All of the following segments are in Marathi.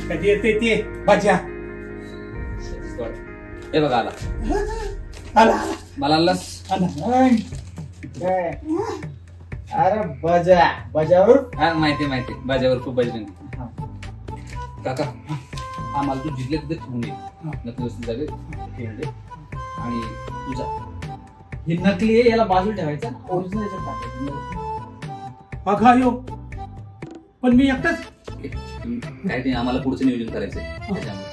कधी येते ते भाज्या हे बघा आला आला मला आणलास अरे बजा बजावर हा माहिती बाजावर खूप बजरंगी काका हा मला तू जिंकले तिथे ठेवून ये नक्की वस्तू जागे ठेवून दे आणि तुझा हे नकली आहे, याला बाजूला ठेवायचं, ओरिजिनल याच्यात टाकायचं. अघायो पण मी एकटाच काय ते आम्हाला पुढचं नियोजन करायचंय त्याच्यामुळे.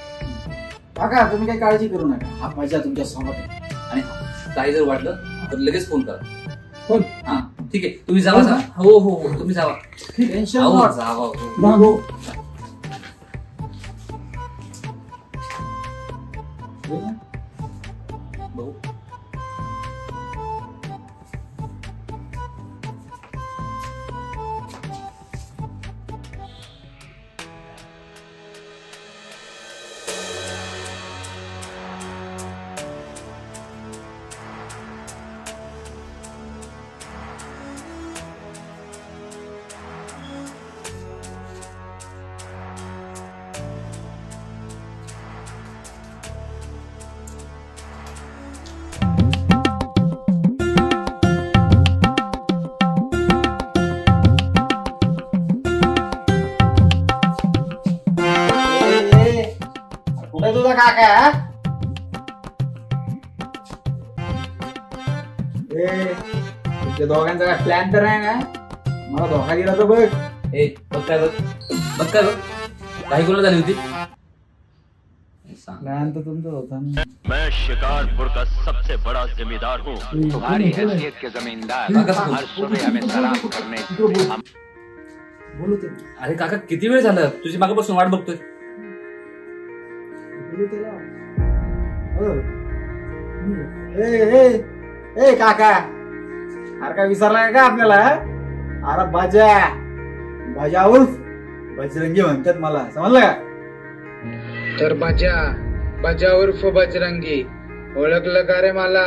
काका तुम्ही काही काळजी करू नका, हा मजा तुमच्या सोबत आहे. आणि काही जर वाटलं तर लगेच फोन करा. फोन हा ठीक आहे तुम्ही जावा जा. हो हो हो तुम्ही जावा. Tension Java not. जावा. भाऊ भाऊ कुठे तुझा काका? तुमच्या दोघांचा काय प्लॅन तर आहे ना? मला धोका दिला तर बघ. ए बघ काय बघ काही कोणाला झाली होती सांग. प्लॅन तर तुमचा होता ना. मैं शिकारपुर का सबसे बड़ा जिम्मेदार हूँ. तुम्हारी हैसियत के जमींदार हर सुबह हमें सलाम करने. बोलू ते अरे काका किती वेळ झाला तुझी मागापासून वाट बघतोय. बोलू त्याला. ए काका, अरे काय विसरलाय का आपल्याला? अरे बजा उर्फ बजरंगी म्हणतात मला, समजलं का? तर बजा उर्फ बजरंगी ओळखलं का रे मला?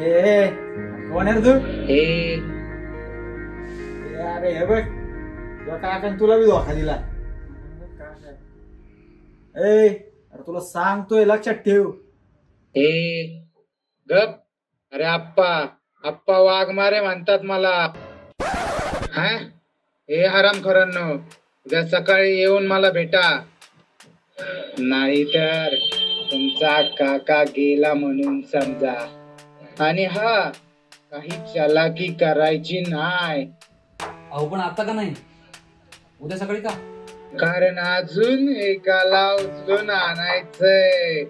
ए कोण आहे तू? अरे हे बघ तुला काका तुला बी धोका दिला. ए अरे तुला सांगतोय लक्षात ठेव. गप. अरे आप्पा वाघमारे म्हणतात मला. हा हे हरामखोरांनो, उद्या सकाळी येऊन मला भेटा, नाहीतर तुमचा काका गेला म्हणून समजा. आणि हा काही चालाकी करायची नाही. अहो पण आता का नाही, उद्या सकाळी का? कारण अजून एकाला उचलून आणायचंय.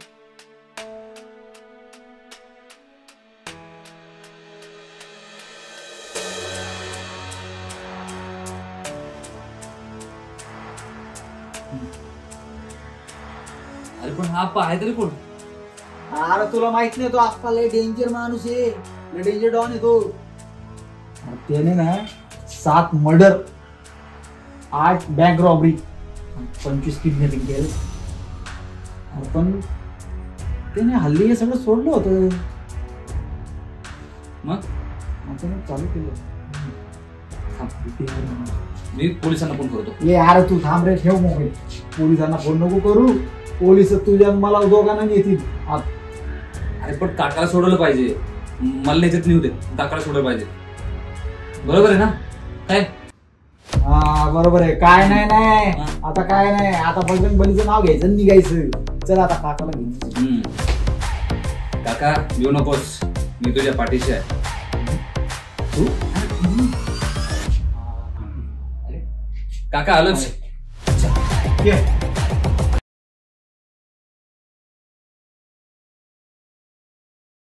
अरे पण हा आप्पा आहे तरी कोण? अरे तुला माहित नाही, तो आप्पा लय डेंजर माणूस आहे, लय डेंजर डॉन आहे तो. त्याने ना 7 मर्डर, 8 बँक रॉबरी, 25 किडनॅपिंग केलं. पण त्याने हल्ली हे सगळं सोडलं होतं, मग त्याने चालू केलं. मी पोलिसांना फोन करतो. ये अरे तू थांब रे, ठेव मोबाईल. पोलिसांना फोन नको करू, पोलिस तुझ्या मला दोघांना येतील. अरे पण काकाला सोडवलं पाहिजे, मला याच्यात नाही होते. काकाला सोडवलं पाहिजे, बरोबर आहे ना? काय हा बरोबर आहे. काय नाही आता काय नाही, आता बजरंग बलीचं नाव घ्यायचं, निघायचं. चल आता काकाला घेऊन. काका येऊ नकोस, मी तुझ्या पाठीशी आहे. काका आलोच. ये